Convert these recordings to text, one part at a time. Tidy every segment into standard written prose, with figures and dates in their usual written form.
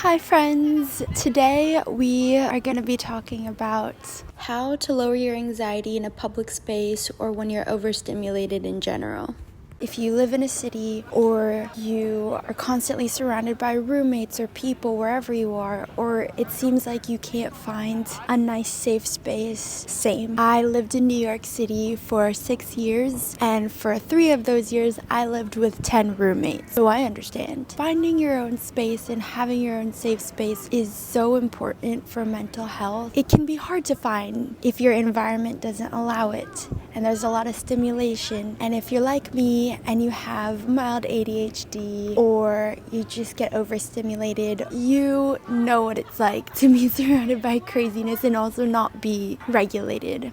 Hi friends! Today we are going to be talking about how to lower your anxiety in a public space or when you're overstimulated in general. If you live in a city or you are constantly surrounded by roommates or people wherever you are, or it seems like you can't find a nice safe space, same. I lived in New York City for 6 years, and for 3 of those years I lived with 10 roommates, so I understand. Finding your own space and having your own safe space is so important for mental health. It can be hard to find if your environment doesn't allow it, and there's a lot of stimulation. And if you're like me and you have mild ADHD or you just get overstimulated, you know what it's like to be surrounded by craziness and also not be regulated.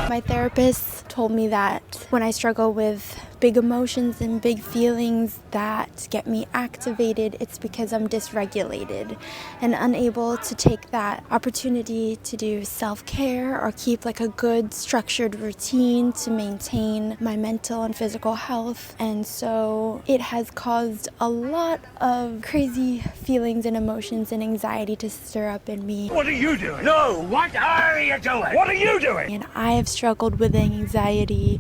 My therapist told me that when I struggle with big emotions and big feelings that get me activated, it's because I'm dysregulated and unable to take that opportunity to do self-care or keep like a good structured routine to maintain my mental and physical health. And so it has caused a lot of crazy feelings and emotions and anxiety to stir up in me. What are you doing? No, what are you doing? What are you doing? And I have struggled with anxiety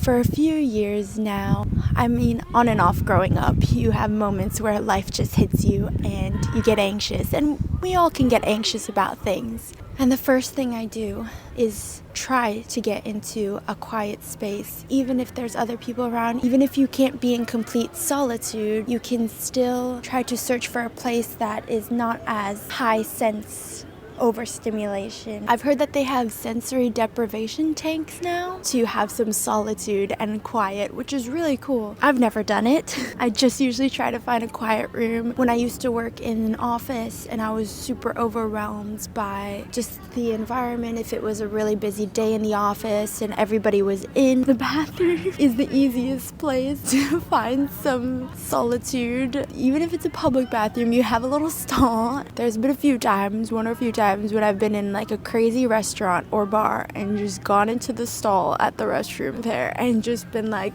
for a few years now. I mean, on and off growing up, you have moments where life just hits you and you get anxious, and we all can get anxious about things. And the first thing I do is try to get into a quiet space. Even if there's other people around, even if you can't be in complete solitude, you can still try to search for a place that is not as high sense overstimulation. I've heard that they have sensory deprivation tanks now to have some solitude and quiet, which is really cool. I've never done it. I just usually try to find a quiet room. When I used to work in an office and I was super overwhelmed by just the environment, if it was a really busy day in the office and everybody was in, the bathroom is the easiest place to find some solitude. Even if it's a public bathroom, you have a little stall. There's been one or a few times when I've been in like a crazy restaurant or bar and just gone into the stall at the restroom there and just been like,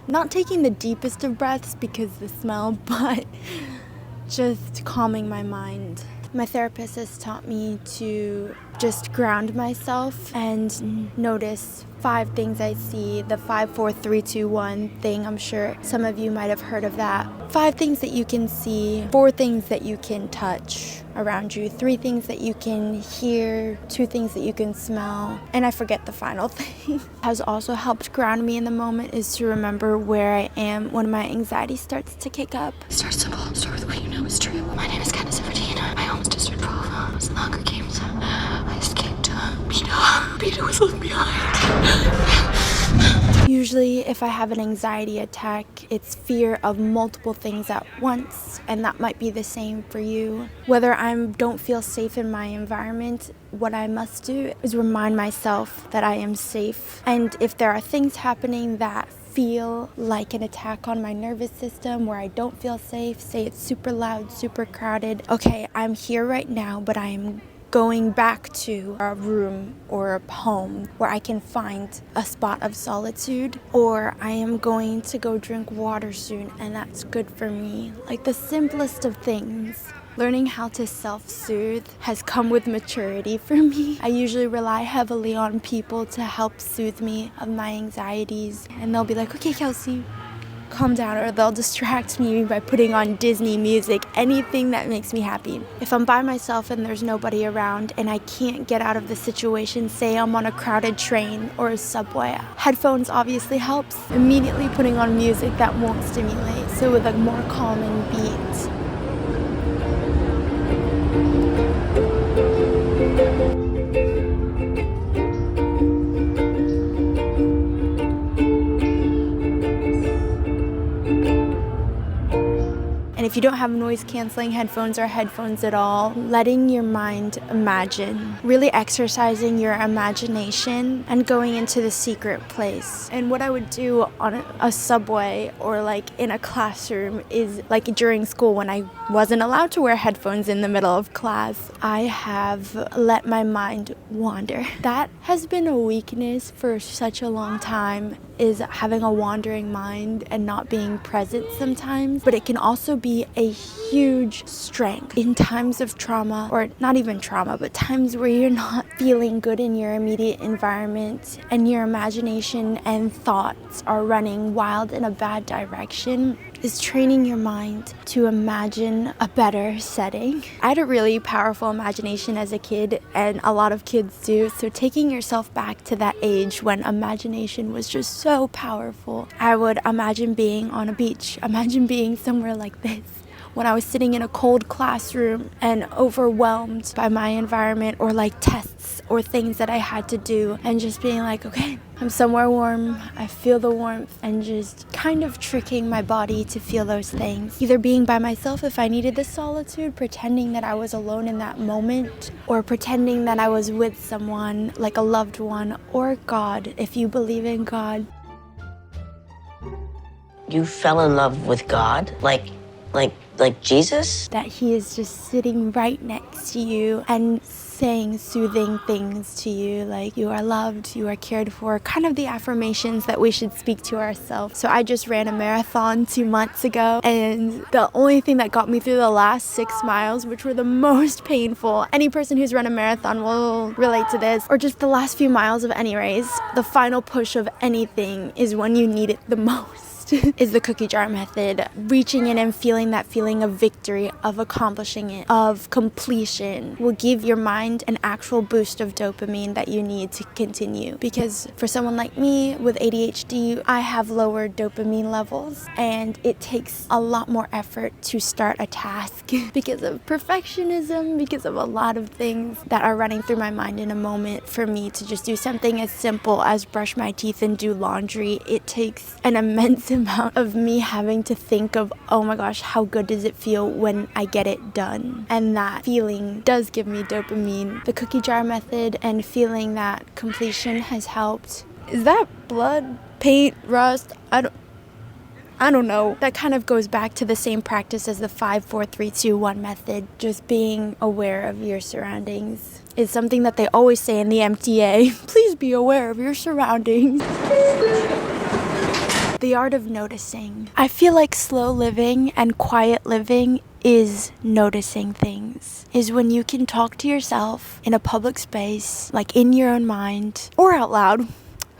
not taking the deepest of breaths because the smell, but just calming my mind. My therapist has taught me to just ground myself and notice 5 things I see, the 5, 4, 3, 2, 1 thing. I'm sure some of you might have heard of that. 5 things that you can see, 4 things that you can touch around you, 3 things that you can hear, 2 things that you can smell, and I forget the final thing. Has also helped ground me in the moment is to remember where I am when my anxiety starts to kick up. Start simple. Start with what you know is true. My name is Candace Everdeen. I almost just turned 12. I was in the Hunger Games. I escaped. Peter was left behind. Usually, if I have an anxiety attack, it's fear of multiple things at once, and that might be the same for you. Whether I don't feel safe in my environment, what I must do is remind myself that I am safe. And if there are things happening that feel like an attack on my nervous system where I don't feel safe, say it's super loud, super crowded, okay, I'm here right now, but I am going back to a room or a home where I can find a spot of solitude, or I am going to go drink water soon and that's good for me. Like the simplest of things. Learning how to self-soothe has come with maturity for me. I usually rely heavily on people to help soothe me of my anxieties, and they'll be like, okay, Kelsey, calm down, or they'll distract me by putting on Disney music, anything that makes me happy. If I'm by myself and there's nobody around and I can't get out of the situation, say I'm on a crowded train or a subway, headphones obviously helps. Immediately putting on music that won't stimulate, so with a more calming beat. And if you don't have noise canceling headphones or headphones at all, letting your mind imagine, really exercising your imagination and going into the secret place. And what I would do on a subway or like in a classroom is like during school when I wasn't allowed to wear headphones in the middle of class, I have let my mind wander. That has been a weakness for such a long time. is having a wandering mind and not being present sometimes, but it can also be a huge strength in times of trauma, or not even trauma, but times where you're not feeling good in your immediate environment and your imagination and thoughts are running wild in a bad direction. Is training your mind to imagine a better setting. I had a really powerful imagination as a kid, and a lot of kids do, so taking yourself back to that age when imagination was just so powerful. I would imagine being on a beach, imagine being somewhere like this, when I was sitting in a cold classroom and overwhelmed by my environment, or like tests or things that I had to do, and just being like, okay, I'm somewhere warm, I feel the warmth, and just kind of tricking my body to feel those things. Either being by myself if I needed the solitude, pretending that I was alone in that moment, or pretending that I was with someone, like a loved one, or God, if you believe in God. You fell in love with God? Like Jesus? That he is just sitting right next to you and saying soothing things to you, like you are loved, you are cared for, kind of the affirmations that we should speak to ourselves. So I just ran a marathon 2 months ago, and the only thing that got me through the last 6 miles, which were the most painful, any person who's run a marathon will relate to this, or just the last few miles of any race, the final push of anything is when you need it the most. Is the cookie jar method. Reaching in and feeling that feeling of victory, of accomplishing it, of completion, will give your mind an actual boost of dopamine that you need to continue. Because for someone like me with ADHD, I have lower dopamine levels, and it takes a lot more effort to start a task because of perfectionism, because of a lot of things that are running through my mind in a moment. For me to just do something as simple as brush my teeth and do laundry, it takes an immense amount of me having to think of, oh my gosh, how good does it feel when I get it done? And that feeling does give me dopamine. The cookie jar method and feeling that completion has helped. Is that blood, paint, rust? I don't know. That kind of goes back to the same practice as the 5, 4, 3, 2, 1 method. Just being aware of your surroundings is something that they always say in the MTA. Please be aware of your surroundings. The art of noticing. I feel like slow living and quiet living is noticing things. Is when you can talk to yourself in a public space, like in your own mind, or out loud.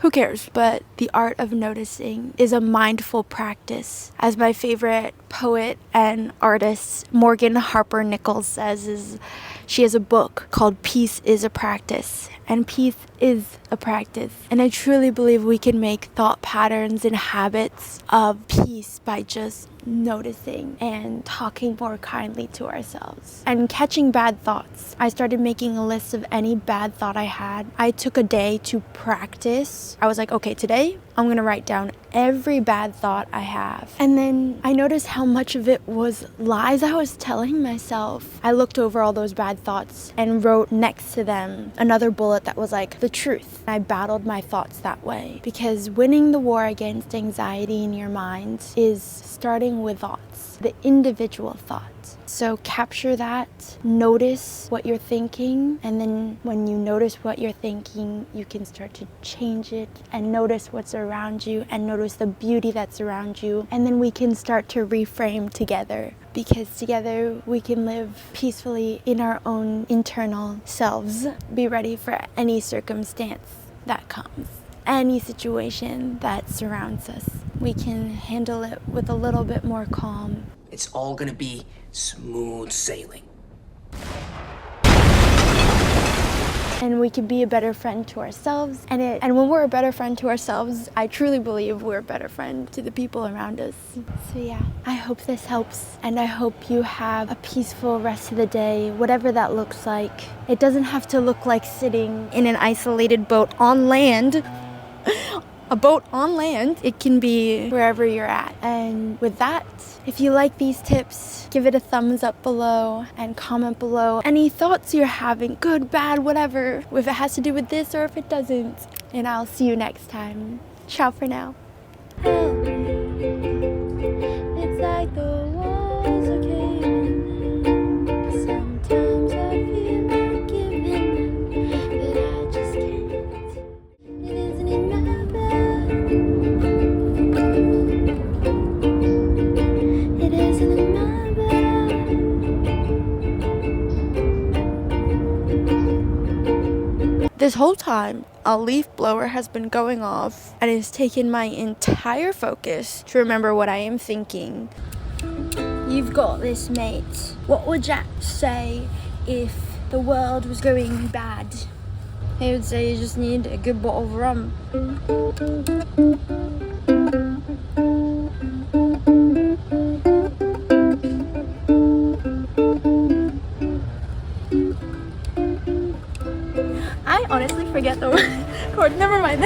Who cares? But the art of noticing is a mindful practice. As my favorite poet and artist, Morgan Harper Nichols, says, she has a book called Peace is a Practice. And peace is a practice. And I truly believe we can make thought patterns and habits of peace by just noticing and talking more kindly to ourselves and catching bad thoughts. I started making a list of any bad thought I had. I took a day to practice. I was like, okay, today I'm gonna write down every bad thought I have. And then I noticed how much of it was lies I was telling myself. I looked over all those bad thoughts and wrote next to them another bullet that was like the truth. I battled my thoughts that way, because winning the war against anxiety in your mind is starting with thoughts, the individual thoughts. So capture that, notice what you're thinking, and then when you notice what you're thinking, you can start to change it and notice what's around you and notice the beauty that's around you, and then we can start to reframe together, because together we can live peacefully in our own internal selves. Be ready for any circumstance that comes, any situation that surrounds us. We can handle it with a little bit more calm. It's all gonna be smooth sailing. And we can be a better friend to ourselves. And when we're a better friend to ourselves, I truly believe we're a better friend to the people around us. So yeah, I hope this helps. And I hope you have a peaceful rest of the day, whatever that looks like. It doesn't have to look like sitting in an isolated boat on land. A boat on land. It can be wherever you're at. And with that, if you like these tips, give it a thumbs up below and comment below any thoughts you're having, good, bad, whatever, if it has to do with this or if it doesn't. And I'll see you next time. Ciao for now. It's like the walls are caving. Sometimes I feel like giving, but I just can't. It isn't in my bed. This whole time, a leaf blower has been going off and it's taken my entire focus to remember what I am thinking. You've got this, mate. What would Jack say if the world was going bad? He would say you just need a good bottle of rum. I honestly forget the chord. Never mind.